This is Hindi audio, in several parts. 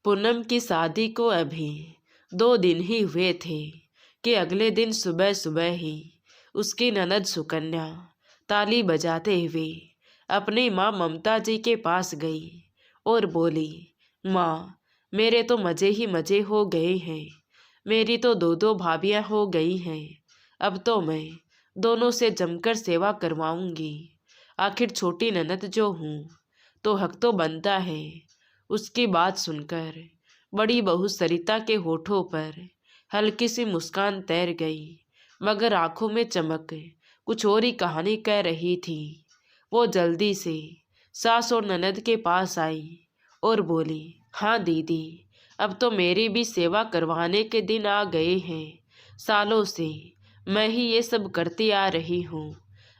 पूनम की शादी को अभी 2 दिन ही हुए थे कि अगले दिन सुबह सुबह ही उसकी ननद सुकन्या ताली बजाते हुए अपनी माँ ममता जी के पास गई और बोली, माँ, मेरे तो मज़े ही मज़े हो गए हैं। मेरी तो 2 भाभियाँ हो गई हैं। अब तो मैं दोनों से जमकर सेवा करवाऊंगी। आखिर छोटी ननद जो हूँ तो हक तो बनता है। उसकी बात सुनकर बड़ी बहू सरिता के होठों पर हल्की सी मुस्कान तैर गई, मगर आंखों में चमक कुछ और ही कहानी कह रही थी। वो जल्दी से सास और ननद के पास आई और बोली, हाँ दीदी, अब तो मेरी भी सेवा करवाने के दिन आ गए हैं। सालों से मैं ही ये सब करती आ रही हूँ,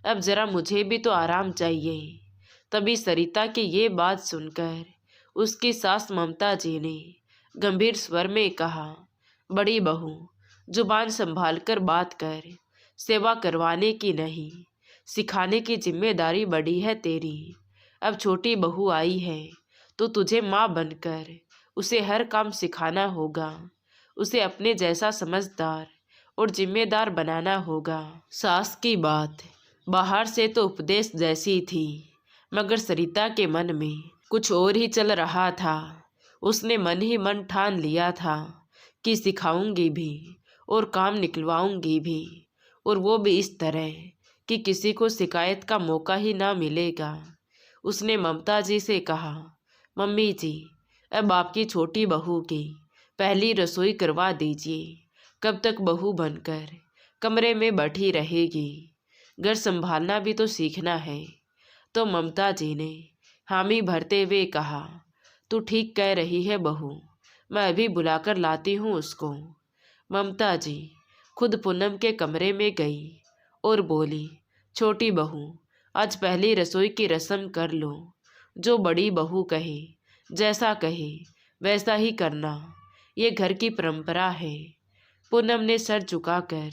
अब ज़रा मुझे भी तो आराम चाहिए। तभी सरिता की ये बात सुनकर उसकी सास ममता जी ने गंभीर स्वर में कहा, बड़ी बहू, जुबान संभाल कर बात कर। सेवा करवाने की नहीं, सिखाने की जिम्मेदारी बड़ी है तेरी। अब छोटी बहू आई है तो तुझे माँ बनकर उसे हर काम सिखाना होगा। उसे अपने जैसा समझदार और जिम्मेदार बनाना होगा। सास की बात बाहर से तो उपदेश जैसी थी, मगर सरिता के मन में कुछ और ही चल रहा था। उसने मन ही मन ठान लिया था कि सिखाऊंगी भी और काम निकलवाऊंगी भी, और वो भी इस तरह कि किसी को शिकायत का मौका ही ना मिलेगा। उसने ममता जी से कहा, मम्मी जी, अब आपकी छोटी बहू की पहली रसोई करवा दीजिए। कब तक बहू बनकर कमरे में बैठी रहेगी? घर संभालना भी तो सीखना है। तो ममता जी ने हामी भरते हुए कहा, तू ठीक कह रही है बहू, मैं अभी बुलाकर लाती हूँ उसको। ममता जी खुद पूनम के कमरे में गई और बोली, छोटी बहू, आज पहली रसोई की रस्म कर लो। जो बड़ी बहू कहे, जैसा कहे वैसा ही करना, ये घर की परंपरा है। पूनम ने सर झुकाकर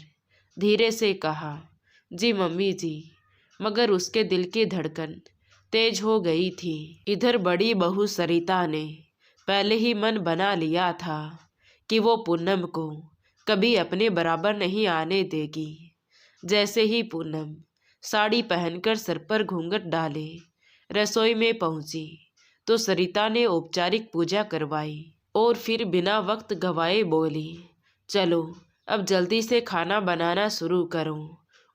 धीरे से कहा, जी मम्मी जी, मगर उसके दिल की धड़कन तेज हो गई थी। इधर बड़ी बहू सरिता ने पहले ही मन बना लिया था कि वो पूनम को कभी अपने बराबर नहीं आने देगी। जैसे ही पूनम साड़ी पहनकर सर पर घूंघट डाले रसोई में पहुंची तो सरिता ने औपचारिक पूजा करवाई और फिर बिना वक्त गवाए बोली, चलो अब जल्दी से खाना बनाना शुरू करो।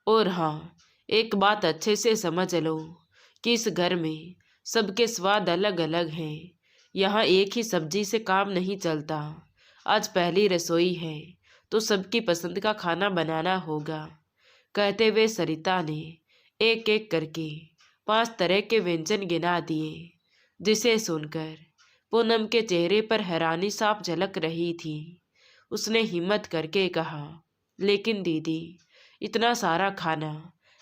और हाँ, एक बात अच्छे से समझ लो कि इस घर में सबके स्वाद अलग अलग हैं। यहाँ एक ही सब्जी से काम नहीं चलता। आज पहली रसोई है तो सबकी पसंद का खाना बनाना होगा। कहते हुए सरिता ने एक एक करके 5 तरह के व्यंजन गिना दिए, जिसे सुनकर पूनम के चेहरे पर हैरानी साफ झलक रही थी। उसने हिम्मत करके कहा, लेकिन दीदी, इतना सारा खाना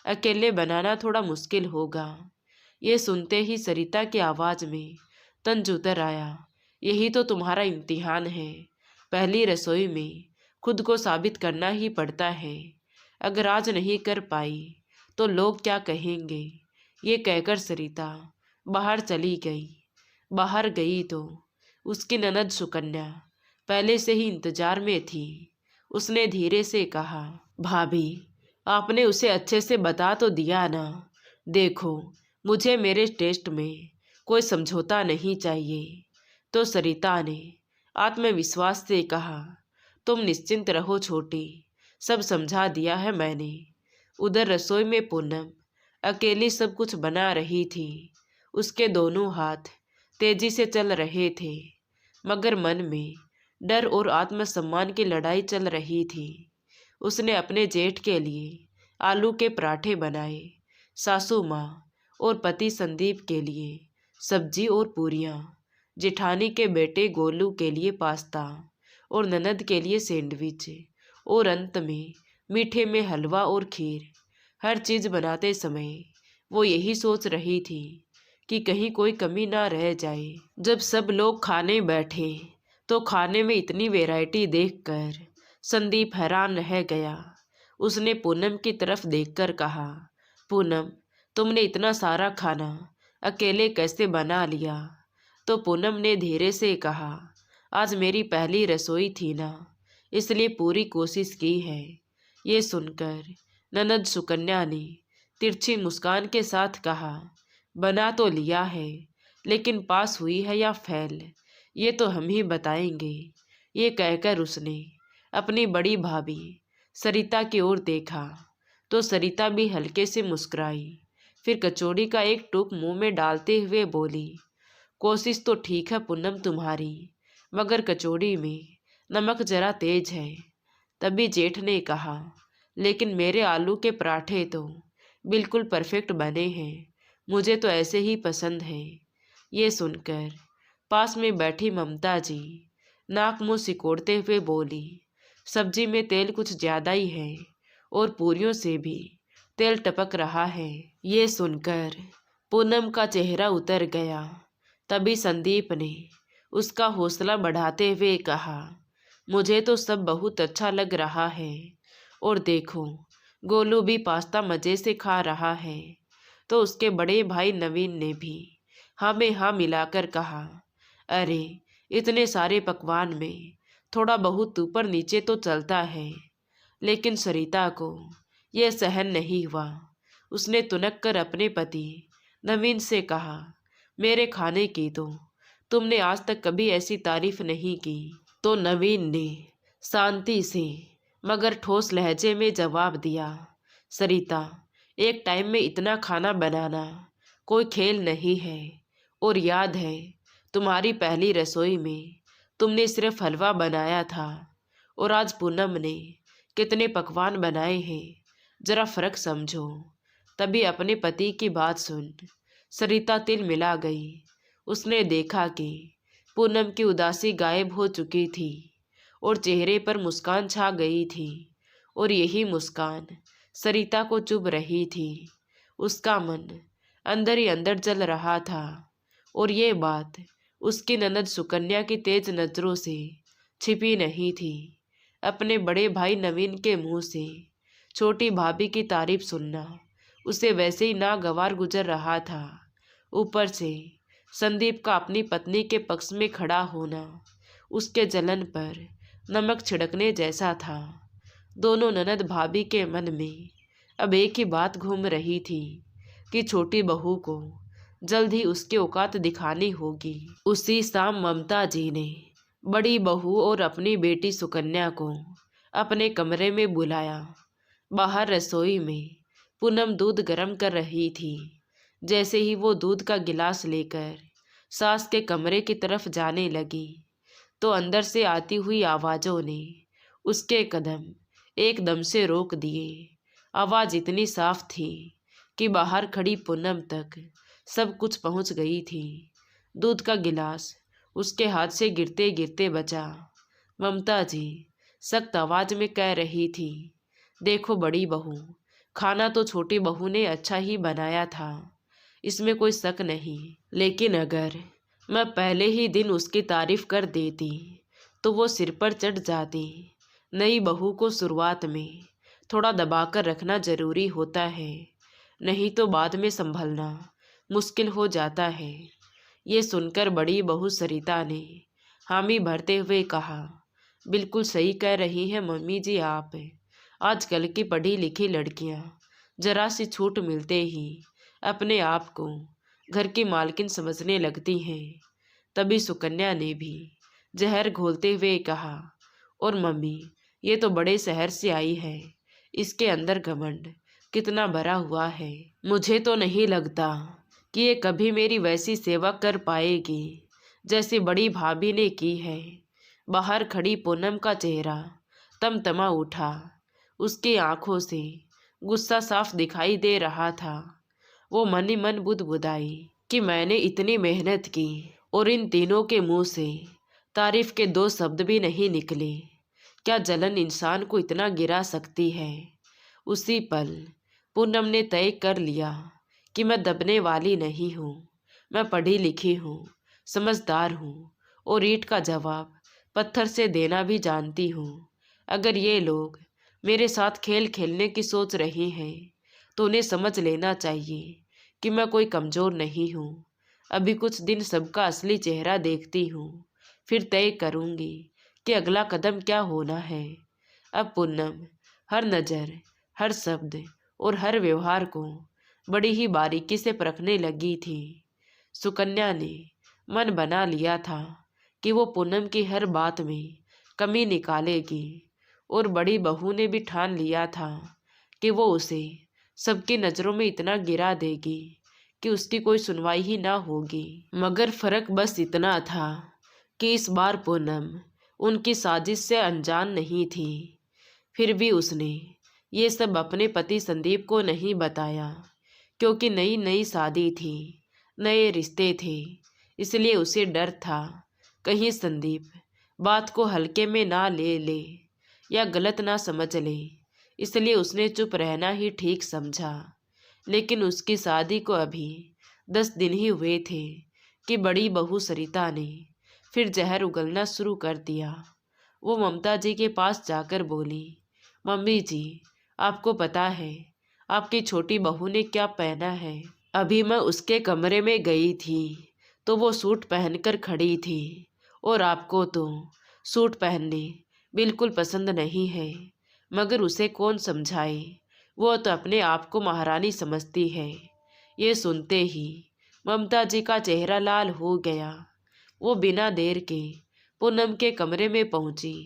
अकेले बनाना थोड़ा मुश्किल होगा। ये सुनते ही सरिता की आवाज़ में तंज उतर आया, यही तो तुम्हारा इम्तिहान है। पहली रसोई में खुद को साबित करना ही पड़ता है। अगर आज नहीं कर पाई तो लोग क्या कहेंगे? ये कहकर सरिता बाहर चली गई। बाहर गई तो उसकी ननद सुकन्या पहले से ही इंतजार में थी। उसने धीरे से कहा, भाभी, आपने उसे अच्छे से बता तो दिया ना? देखो, मुझे मेरे टेस्ट में कोई समझौता नहीं चाहिए। तो सरिता ने आत्मविश्वास से कहा, तुम निश्चिंत रहो छोटी, सब समझा दिया है मैंने। उधर रसोई में पूनम अकेली सब कुछ बना रही थी। उसके दोनों हाथ तेजी से चल रहे थे, मगर मन में डर और आत्मसम्मान की लड़ाई चल रही थी। उसने अपने जेठ के लिए आलू के पराठे बनाए, सासू माँ और पति संदीप के लिए सब्जी और पूरियाँ, जेठानी के बेटे गोलू के लिए पास्ता और ननद के लिए सैंडविच, और अंत में मीठे में हलवा और खीर। हर चीज़ बनाते समय वो यही सोच रही थी कि कहीं कोई कमी ना रह जाए। जब सब लोग खाने बैठे तो खाने में इतनी वैरायटी देखकर संदीप हैरान रह गया। उसने पूनम की तरफ देखकर कहा, पूनम, तुमने इतना सारा खाना अकेले कैसे बना लिया? तो पूनम ने धीरे से कहा, आज मेरी पहली रसोई थी ना, इसलिए पूरी कोशिश की है। ये सुनकर ननद सुकन्या ने तिरछी मुस्कान के साथ कहा, बना तो लिया है, लेकिन पास हुई है या फेल, ये तो हम ही बताएंगे। ये कहकर उसने अपनी बड़ी भाभी सरिता की ओर देखा तो सरिता भी हल्के से मुस्कुराई। फिर कचौड़ी का एक टुक मुंह में डालते हुए बोली, कोशिश तो ठीक है पूनम तुम्हारी, मगर कचौड़ी में नमक जरा तेज है। तभी जेठ ने कहा, लेकिन मेरे आलू के पराठे तो बिल्कुल परफेक्ट बने हैं, मुझे तो ऐसे ही पसंद है। ये सुनकर पास में बैठी ममता जी नाक मुंह सिकोड़ते हुए बोली, सब्जी में तेल कुछ ज़्यादा ही है और पूरियों से भी तेल टपक रहा है। ये सुनकर पूनम का चेहरा उतर गया। तभी संदीप ने उसका हौसला बढ़ाते हुए कहा, मुझे तो सब बहुत अच्छा लग रहा है, और देखो गोलू भी पास्ता मज़े से खा रहा है। तो उसके बड़े भाई नवीन ने भी हाँ में हाँ मिलाकर कहा, अरे इतने सारे पकवान में थोड़ा बहुत ऊपर नीचे तो चलता है। लेकिन सरिता को यह सहन नहीं हुआ। उसने तुनक कर अपने पति नवीन से कहा, मेरे खाने की तो तुमने आज तक कभी ऐसी तारीफ नहीं की। तो नवीन ने शांति से मगर ठोस लहजे में जवाब दिया, सरिता, एक टाइम में इतना खाना बनाना कोई खेल नहीं है। और याद है तुम्हारी पहली रसोई में तुमने सिर्फ हलवा बनाया था, और आज पूनम ने कितने पकवान बनाए हैं, जरा फर्क समझो। तभी अपने पति की बात सुन सरिता तिल मिला गई। उसने देखा कि पूनम की उदासी गायब हो चुकी थी और चेहरे पर मुस्कान छा गई थी, और यही मुस्कान सरिता को चुभ रही थी। उसका मन अंदर ही अंदर जल रहा था, और ये बात उसकी ननद सुकन्या की तेज नज़रों से छिपी नहीं थी। अपने बड़े भाई नवीन के मुंह से छोटी भाभी की तारीफ सुनना उसे वैसे ही नागवार गुजर रहा था। ऊपर से संदीप का अपनी पत्नी के पक्ष में खड़ा होना उसके जलन पर नमक छिड़कने जैसा था। दोनों ननद भाभी के मन में अब एक ही बात घूम रही थी कि छोटी बहू को जल्द ही उसकी औकात दिखानी होगी। उसी शाम ममता जी ने बड़ी बहू और अपनी बेटी सुकन्या को अपने कमरे में बुलाया। बाहर रसोई में पूनम दूध गर्म कर रही थी। जैसे ही वो दूध का गिलास लेकर सास के कमरे की तरफ जाने लगी, तो अंदर से आती हुई आवाज़ों ने उसके कदम एकदम से रोक दिए। आवाज़ इतनी साफ थी कि बाहर खड़ी पूनम तक सब कुछ पहुंच गई थी। दूध का गिलास उसके हाथ से गिरते गिरते बचा। ममता जी सख्त आवाज़ में कह रही थी, देखो बड़ी बहू, खाना तो छोटी बहू ने अच्छा ही बनाया था, इसमें कोई शक नहीं, लेकिन अगर मैं पहले ही दिन उसकी तारीफ कर देती तो वो सिर पर चढ़ जाती। नई बहू को शुरुआत में थोड़ा दबाकर रखना ज़रूरी होता है, नहीं तो बाद में संभलना मुश्किल हो जाता है। ये सुनकर बड़ी बहू सरिता ने हामी भरते हुए कहा, बिल्कुल सही कह रही हैं मम्मी जी आप। आजकल की पढ़ी लिखी लड़कियां जरा सी छूट मिलते ही अपने आप को घर की मालकिन समझने लगती हैं। तभी सुकन्या ने भी जहर घोलते हुए कहा, और मम्मी, ये तो बड़े शहर से आई है, इसके अंदर घमंड कितना भरा हुआ है। मुझे तो नहीं लगता कि ये कभी मेरी वैसी सेवा कर पाएगी जैसे बड़ी भाभी ने की है। बाहर खड़ी पूनम का चेहरा तमतमा उठा। उसकी आंखों से गुस्सा साफ दिखाई दे रहा था। वो मन ही मन बुदबुदाई कि मैंने इतनी मेहनत की और इन तीनों के मुंह से तारीफ के दो शब्द भी नहीं निकले। क्या जलन इंसान को इतना गिरा सकती है। उसी पल पूनम ने तय कर लिया कि मैं दबने वाली नहीं हूँ। मैं पढ़ी लिखी हूँ, समझदार हूँ, और ईंट का जवाब पत्थर से देना भी जानती हूँ। अगर ये लोग मेरे साथ खेल खेलने की सोच रहे हैं तो उन्हें समझ लेना चाहिए कि मैं कोई कमज़ोर नहीं हूँ। अभी कुछ दिन सबका असली चेहरा देखती हूँ, फिर तय करूँगी कि अगला कदम क्या होना है। अब पूनम हर नज़र, हर शब्द और हर व्यवहार को बड़ी ही बारीकी से परखने लगी थी। सुकन्या ने मन बना लिया था कि वो पूनम की हर बात में कमी निकालेगी, और बड़ी बहू ने भी ठान लिया था कि वो उसे सबकी नज़रों में इतना गिरा देगी कि उसकी कोई सुनवाई ही ना होगी। मगर फर्क बस इतना था कि इस बार पूनम उनकी साजिश से अनजान नहीं थी। फिर भी उसने ये सब अपने पति संदीप को नहीं बताया, क्योंकि नई नई शादी थी, नए रिश्ते थे। इसलिए उसे डर था कहीं संदीप बात को हल्के में ना ले ले या गलत ना समझ ले। इसलिए उसने चुप रहना ही ठीक समझा। लेकिन उसकी शादी को अभी 10 दिन ही हुए थे कि बड़ी बहू सरिता ने फिर जहर उगलना शुरू कर दिया। वो ममता जी के पास जाकर बोली, मम्मी जी, आपको पता है आपकी छोटी बहू ने क्या पहना है? अभी मैं उसके कमरे में गई थी तो वो सूट पहनकर खड़ी थी, और आपको तो सूट पहनने बिल्कुल पसंद नहीं है। मगर उसे कौन समझाए, वो तो अपने आप को महारानी समझती है। ये सुनते ही ममता जी का चेहरा लाल हो गया। वो बिना देर के पूनम के कमरे में पहुंची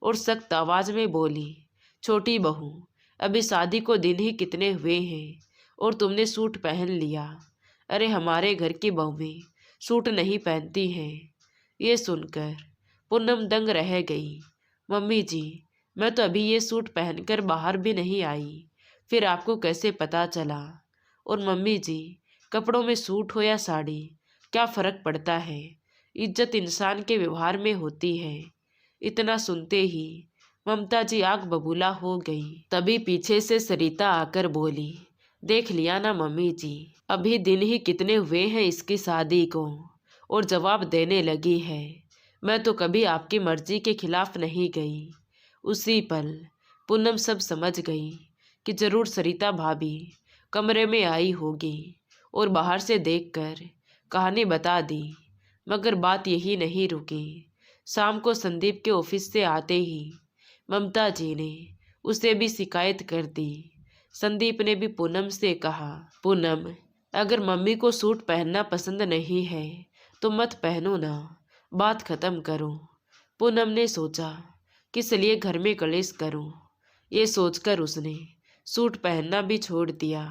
और सख्त आवाज में बोली, छोटी बहू, अभी शादी को दिन ही कितने हुए हैं और तुमने सूट पहन लिया। अरे हमारे घर की बहुएं सूट नहीं पहनती हैं। ये सुनकर पूनम दंग रह गई। मम्मी जी, मैं तो अभी ये सूट पहनकर बाहर भी नहीं आई, फिर आपको कैसे पता चला? और मम्मी जी, कपड़ों में सूट हो या साड़ी क्या फ़र्क पड़ता है? इज्जत इंसान के व्यवहार में होती है। इतना सुनते ही ममता जी आग बबूला हो गई। तभी पीछे से सरिता आकर बोली, देख लिया ना मम्मी जी, अभी दिन ही कितने हुए हैं इसकी शादी को, और जवाब देने लगी है। मैं तो कभी आपकी मर्जी के खिलाफ नहीं गई। उसी पल पूनम सब समझ गई कि जरूर सरिता भाभी कमरे में आई होगी और बाहर से देखकर कहानी बता दी। मगर बात यही नहीं रुकी। शाम को संदीप के ऑफिस से आते ही ममता जी ने उसे भी शिकायत कर दी। संदीप ने भी पूनम से कहा, पूनम, अगर मम्मी को सूट पहनना पसंद नहीं है तो मत पहनो ना, बात खत्म करो। पूनम ने सोचा किस लिए घर में कलेश करूं। ये सोचकर उसने सूट पहनना भी छोड़ दिया।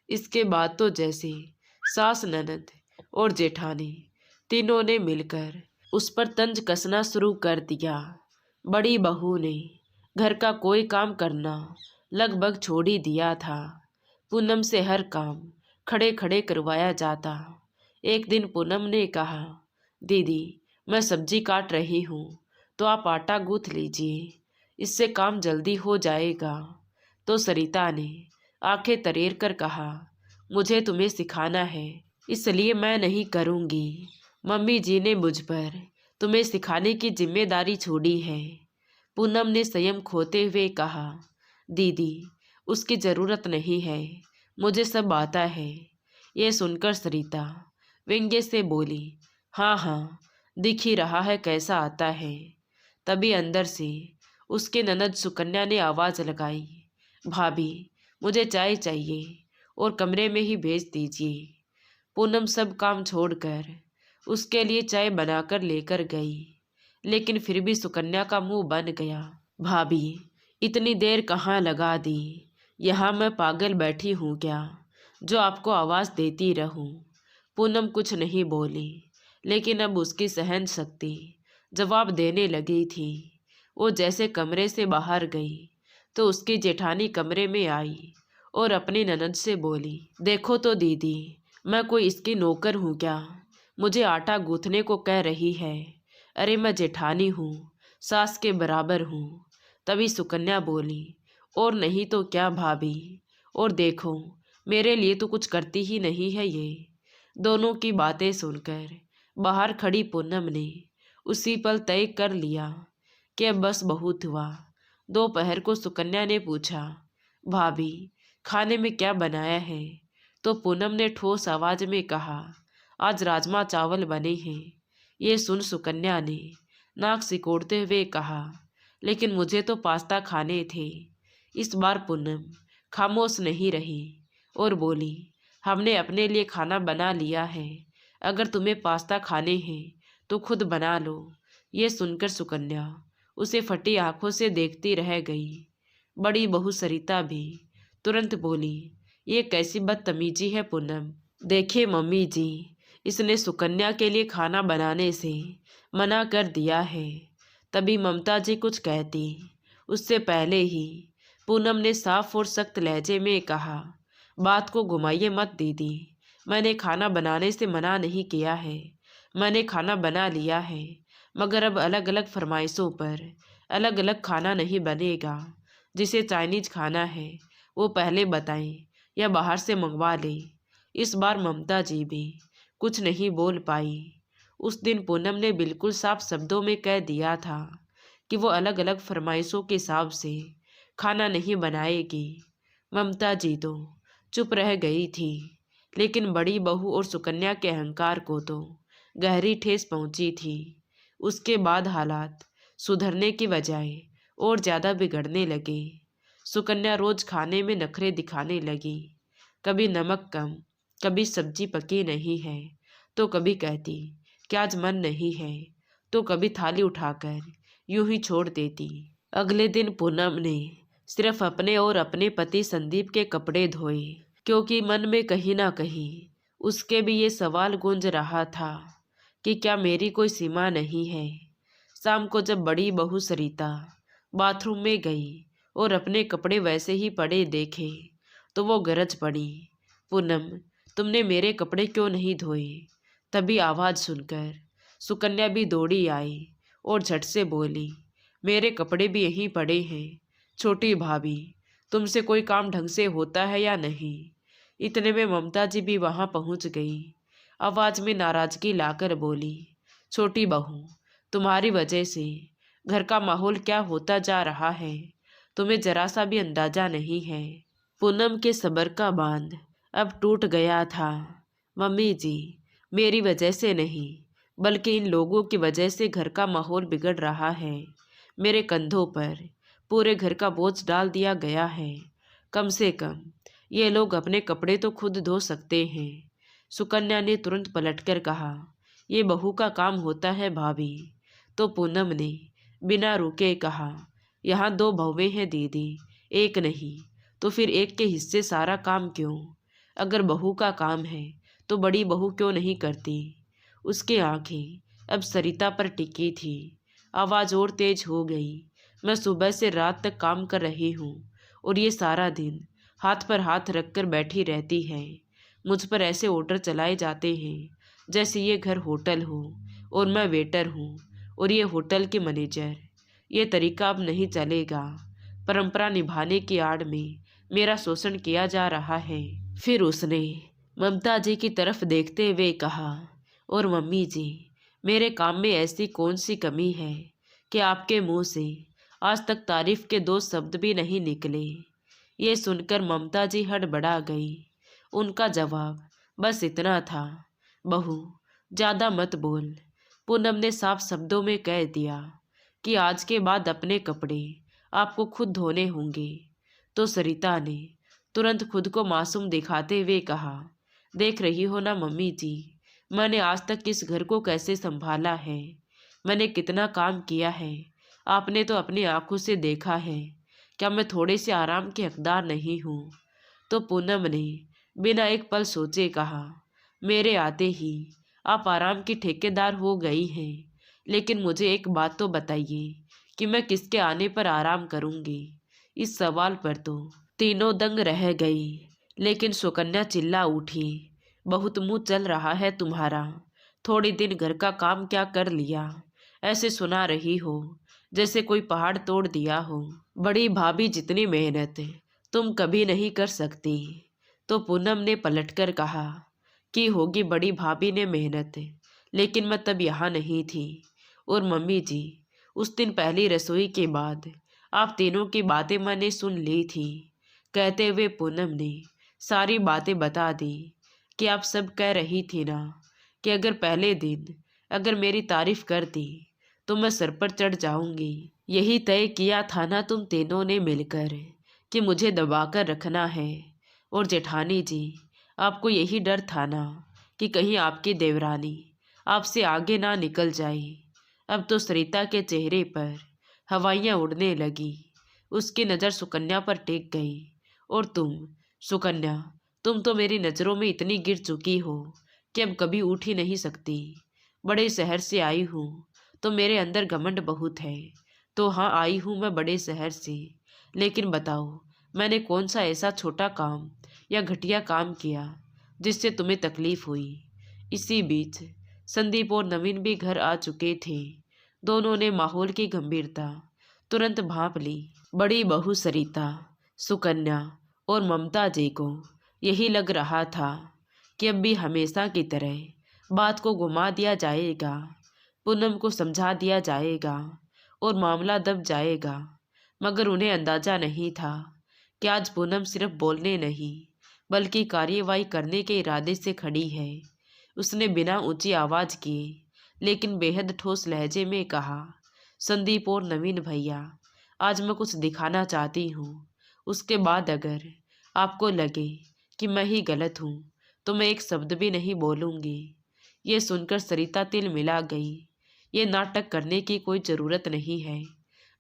इसके बाद तो जैसे सास, ननद और जेठानी तीनों ने मिलकर उस पर तंज कसना शुरू कर दिया। बड़ी बहू ने घर का कोई काम करना लगभग छोड़ ही दिया था। पूनम से हर काम खड़े खड़े करवाया जाता। एक दिन पूनम ने कहा, दीदी, मैं सब्जी काट रही हूँ तो आप आटा गूंथ लीजिए, इससे काम जल्दी हो जाएगा। तो सरिता ने आंखें तरेर कर कहा, मुझे तुम्हें सिखाना है इसलिए मैं नहीं करूँगी। मम्मी जी ने मुझ पर तुम्हें सिखाने की जिम्मेदारी छोड़ी है। पूनम ने संयम खोते हुए कहा, दीदी, उसकी ज़रूरत नहीं है, मुझे सब आता है। ये सुनकर सरिता व्यंग्य से बोली, हाँ हाँ, दिख ही रहा है कैसा आता है। तभी अंदर से उसके ननद सुकन्या ने आवाज़ लगाई, भाभी, मुझे चाय चाहिए और कमरे में ही भेज दीजिए। पूनम सब काम छोड़कर उसके लिए चाय बनाकर लेकर गई, लेकिन फिर भी सुकन्या का मुंह बन गया। भाभी, इतनी देर कहाँ लगा दी? यहाँ मैं पागल बैठी हूँ क्या जो आपको आवाज़ देती रहूँ? पूनम कुछ नहीं बोली, लेकिन अब उसकी सहन शक्ति जवाब देने लगी थी। वो जैसे कमरे से बाहर गई तो उसकी जेठानी कमरे में आई और अपनी ननद से बोली, देखो तो दीदी, मैं कोई इसकी नौकर हूँ क्या? मुझे आटा गूंथने को कह रही है। अरे मैं जेठानी हूँ, सास के बराबर हूँ। तभी सुकन्या बोली, और नहीं तो क्या भाभी, और देखो मेरे लिए तो कुछ करती ही नहीं है ये। दोनों की बातें सुनकर बाहर खड़ी पूनम ने उसी पल तय कर लिया कि अब बस बहुत हुआ। दोपहर को सुकन्या ने पूछा, भाभी, खाने में क्या बनाया है? तो पूनम ने ठोस आवाज में कहा, आज राजमा चावल बने हैं। ये सुन सुकन्या ने नाक सिकोड़ते हुए कहा, लेकिन मुझे तो पास्ता खाने थे। इस बार पूनम खामोश नहीं रही और बोली, हमने अपने लिए खाना बना लिया है, अगर तुम्हें पास्ता खाने हैं तो खुद बना लो। ये सुनकर सुकन्या उसे फटी आंखों से देखती रह गई। बड़ी बहू सरिता भी तुरंत बोली, ये कैसी बदतमीजी है पूनम। देखिए मम्मी जी, इसने सुकन्या के लिए खाना बनाने से मना कर दिया है। तभी ममता जी कुछ कहती, उससे पहले ही पूनम ने साफ और सख्त लहजे में कहा, बात को घुमाइए मत दीदी, मैंने खाना बनाने से मना नहीं किया है, मैंने खाना बना लिया है, मगर अब अलग अलग फरमाइशों पर अलग अलग खाना नहीं बनेगा। जिसे चाइनीज खाना है वो पहले बताएं या बाहर से मंगवा ले। इस बार ममता जी भी कुछ नहीं बोल पाई। उस दिन पूनम ने बिल्कुल साफ शब्दों में कह दिया था कि वो अलग अलग फरमाइशों के हिसाब से खाना नहीं बनाएगी। ममता जी तो चुप रह गई थी, लेकिन बड़ी बहू और सुकन्या के अहंकार को तो गहरी ठेस पहुंची थी। उसके बाद हालात सुधरने की बजाय और ज़्यादा बिगड़ने लगे। सुकन्या रोज खाने में नखरे दिखाने लगी। कभी नमक कम, कभी सब्जी पकी नहीं है, तो कभी कहती कि आज मन नहीं है, तो कभी थाली उठाकर यूं ही छोड़ देती। अगले दिन पूनम ने सिर्फ अपने और अपने पति संदीप के कपड़े धोए, क्योंकि मन में कहीं ना कहीं उसके भी ये सवाल गूंज रहा था कि क्या मेरी कोई सीमा नहीं है। शाम को जब बड़ी बहू सरिता बाथरूम में गई और अपने कपड़े वैसे ही पड़े देखे तो वो गरज पड़ी, पूनम तुमने मेरे कपड़े क्यों नहीं धोए। तभी आवाज़ सुनकर सुकन्या भी दौड़ी आई और झट से बोली, मेरे कपड़े भी यहीं पड़े हैं। छोटी भाभी, तुमसे कोई काम ढंग से होता है या नहीं। इतने में ममता जी भी वहां पहुंच गई। आवाज में नाराजगी लाकर बोली, छोटी बहू, तुम्हारी वजह से घर का माहौल क्या होता जा रहा है, तुम्हें जरा सा भी अंदाजा नहीं है। पूनम के सब्र का बांध अब टूट गया था। मम्मी जी, मेरी वजह से नहीं, बल्कि इन लोगों की वजह से घर का माहौल बिगड़ रहा है। मेरे कंधों पर पूरे घर का बोझ डाल दिया गया है। कम से कम ये लोग अपने कपड़े तो खुद धो सकते हैं। सुकन्या ने तुरंत पलटकर कहा, ये बहू का काम होता है भाभी। तो पूनम ने बिना रुके कहा, यहाँ दो बहुएं हैं दीदी, एक नहीं, तो फिर एक के हिस्से सारा काम क्यों। अगर बहू का काम है तो बड़ी बहू क्यों नहीं करती। उसकी आंखें अब सरिता पर टिकी थी। आवाज़ और तेज हो गई, मैं सुबह से रात तक काम कर रही हूँ और ये सारा दिन हाथ पर हाथ रखकर बैठी रहती है। मुझ पर ऐसे ऑर्डर चलाए जाते हैं जैसे ये घर होटल हो और मैं वेटर हूँ और ये होटल के मैनेजर। ये तरीका अब नहीं चलेगा। परंपरा निभाने की आड़ में मेरा शोषण किया जा रहा है। फिर उसने ममता जी की तरफ देखते हुए कहा, और मम्मी जी, मेरे काम में ऐसी कौन सी कमी है कि आपके मुंह से आज तक तारीफ के दो शब्द भी नहीं निकले। ये सुनकर ममता जी हड़बड़ा गई। उनका जवाब बस इतना था, बहू ज़्यादा मत बोल। पूनम ने साफ शब्दों में कह दिया कि आज के बाद अपने कपड़े आपको खुद धोने होंगे। तो सरिता ने तुरंत खुद को मासूम दिखाते हुए कहा, देख रही हो ना मम्मी जी, मैंने आज तक इस घर को कैसे संभाला है, मैंने कितना काम किया है, आपने तो अपनी आंखों से देखा है। क्या मैं थोड़े से आराम के हकदार नहीं हूँ। तो पूनम ने बिना एक पल सोचे कहा, मेरे आते ही आप आराम की ठेकेदार हो गई हैं, लेकिन मुझे एक बात तो बताइए कि मैं किसके आने पर आराम करूँगी। इस सवाल पर तो तीनों दंग रह गई, लेकिन सुकन्या चिल्ला उठी, बहुत मुँह चल रहा है तुम्हारा, थोड़ी दिन घर का काम क्या कर लिया, ऐसे सुना रही हो जैसे कोई पहाड़ तोड़ दिया हो। बड़ी भाभी जितनी मेहनत तुम कभी नहीं कर सकती। तो पूनम ने पलटकर कहा, कि होगी बड़ी भाभी ने मेहनत, लेकिन मैं तब यहाँ नहीं थी। और मम्मी जी, उस दिन पहली रसोई के बाद आप तीनों की बातें मैंने सुन ली थी। कहते हुए पूनम ने सारी बातें बता दी कि आप सब कह रही थी ना कि अगर पहले दिन अगर मेरी तारीफ कर दी तो मैं सर पर चढ़ जाऊंगी। यही तय किया था ना तुम तीनों ने मिलकर कि मुझे दबाकर रखना है। और जेठानी जी, आपको यही डर था ना कि कहीं आपकी देवरानी आपसे आगे ना निकल जाए। अब तो सरिता के चेहरे पर हवाइयाँ उड़ने लगी। उसकी नज़र सुकन्या पर टिक गई। और तुम सुकन्या, तुम तो मेरी नज़रों में इतनी गिर चुकी हो कि अब कभी उठ ही नहीं सकती। बड़े शहर से आई हूँ तो मेरे अंदर घमंड बहुत है। तो हाँ, आई हूँ मैं बड़े शहर से, लेकिन बताओ मैंने कौन सा ऐसा छोटा काम या घटिया काम किया जिससे तुम्हें तकलीफ हुई। इसी बीच संदीप और नवीन भी घर आ चुके थे। दोनों ने माहौल की गंभीरता तुरंत भांप ली। बड़ी बहू सरिता, सुकन्या और ममता जी को यही लग रहा था कि अब भी हमेशा की तरह बात को घुमा दिया जाएगा, पूनम को समझा दिया जाएगा और मामला दब जाएगा। मगर उन्हें अंदाजा नहीं था कि आज पूनम सिर्फ बोलने नहीं बल्कि कार्यवाही करने के इरादे से खड़ी है। उसने बिना ऊंची आवाज किए लेकिन बेहद ठोस लहजे में कहा, संदीप और नवीन भैया, आज मैं कुछ दिखाना चाहती हूँ। उसके बाद अगर आपको लगे कि मैं ही गलत हूँ तो मैं एक शब्द भी नहीं बोलूँगी। ये सुनकर सरिता तिल मिला गई। ये नाटक करने की कोई ज़रूरत नहीं है,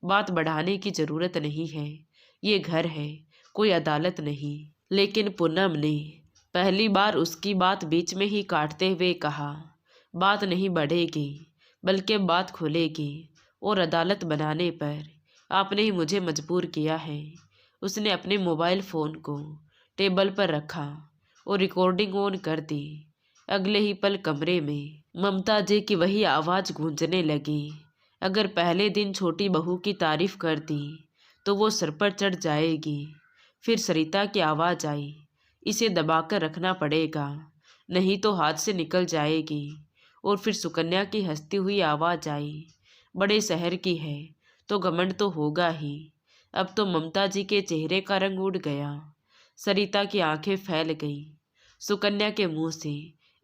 बात बढ़ाने की ज़रूरत नहीं है। ये घर है, कोई अदालत नहीं। लेकिन पूनम ने पहली बार उसकी बात बीच में ही काटते हुए कहा, बात नहीं बढ़ेगी बल्कि बात खुलेगी और अदालत बनाने पर आपने ही मुझे मजबूर किया है। उसने अपने मोबाइल फ़ोन को टेबल पर रखा और रिकॉर्डिंग ऑन कर दी। अगले ही पल कमरे में ममता जी की वही आवाज़ गूंजने लगी। अगर पहले दिन छोटी बहू की तारीफ कर दी तो वो सर पर चढ़ जाएगी। फिर सरिता की आवाज़ आई, इसे दबाकर रखना पड़ेगा नहीं तो हाथ से निकल जाएगी। और फिर सुकन्या की हंसती हुई आवाज़ आई, बड़े शहर की है तो घमंड तो होगा ही। अब तो ममता जी के चेहरे का रंग उड़ गया। सरिता की आंखें फैल गई। सुकन्या के मुंह से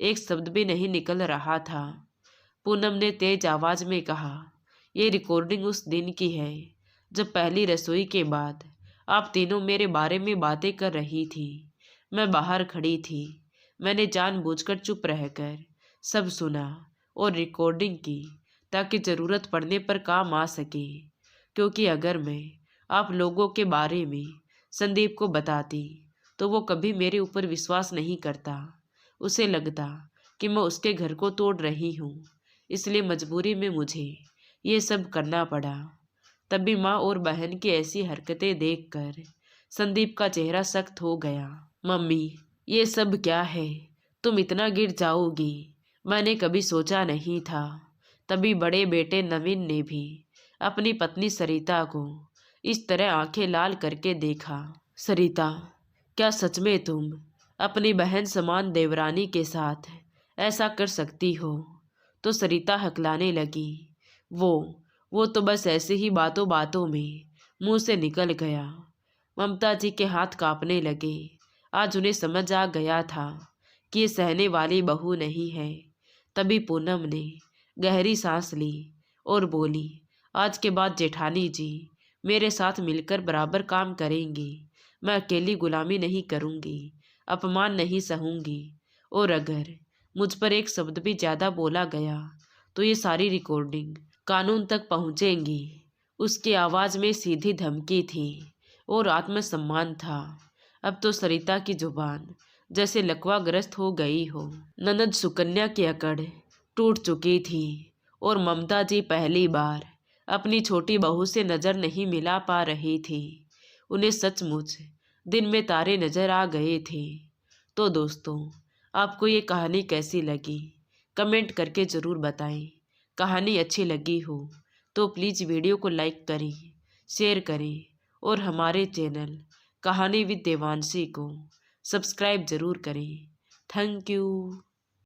एक शब्द भी नहीं निकल रहा था। पूनम ने तेज आवाज में कहा, ये रिकॉर्डिंग उस दिन की है जब पहली रसोई के बाद आप तीनों मेरे बारे में बातें कर रही थी। मैं बाहर खड़ी थी। मैंने जानबूझकर चुप रहकर सब सुना और रिकॉर्डिंग की ताकि ज़रूरत पड़ने पर काम आ सके। क्योंकि अगर मैं आप लोगों के बारे में संदीप को बताती तो वो कभी मेरे ऊपर विश्वास नहीं करता। उसे लगता कि मैं उसके घर को तोड़ रही हूँ, इसलिए मजबूरी में मुझे ये सब करना पड़ा। तभी माँ और बहन की ऐसी हरकतें देखकर संदीप का चेहरा सख्त हो गया। मम्मी, ये सब क्या है? तुम इतना गिर जाओगी मैंने कभी सोचा नहीं था। तभी बड़े बेटे नवीन ने भी अपनी पत्नी सरिता को इस तरह आंखें लाल करके देखा। सरिता, क्या सच में तुम अपनी बहन समान देवरानी के साथ ऐसा कर सकती हो? तो सरिता हकलाने लगी, वो तो बस ऐसे ही बातों बातों में मुंह से निकल गया। ममता जी के हाथ कांपने लगे। आज उन्हें समझ आ गया था कि ये सहने वाली बहू नहीं है। तभी पूनम ने गहरी सांस ली और बोली, आज के बाद जेठानी जी मेरे साथ मिलकर बराबर काम करेंगी। मैं अकेली गुलामी नहीं करूँगी, अपमान नहीं सहूँगी। और अगर मुझ पर एक शब्द भी ज़्यादा बोला गया तो ये सारी रिकॉर्डिंग कानून तक पहुँचेंगी। उसकी आवाज़ में सीधी धमकी थी और आत्मसम्मान था। अब तो सरिता की जुबान जैसे लकवाग्रस्त हो गई हो। ननद सुकन्या की अकड़ टूट चुकी थी और ममता जी पहली बार अपनी छोटी बहू से नज़र नहीं मिला पा रही थी। उन्हें सचमुच दिन में तारे नज़र आ गए थे। तो दोस्तों, आपको ये कहानी कैसी लगी कमेंट करके ज़रूर बताएं। कहानी अच्छी लगी हो तो प्लीज़ वीडियो को लाइक करें, शेयर करें और हमारे चैनल कहानी विद देवांशी को सब्सक्राइब ज़रूर करें। Thank you.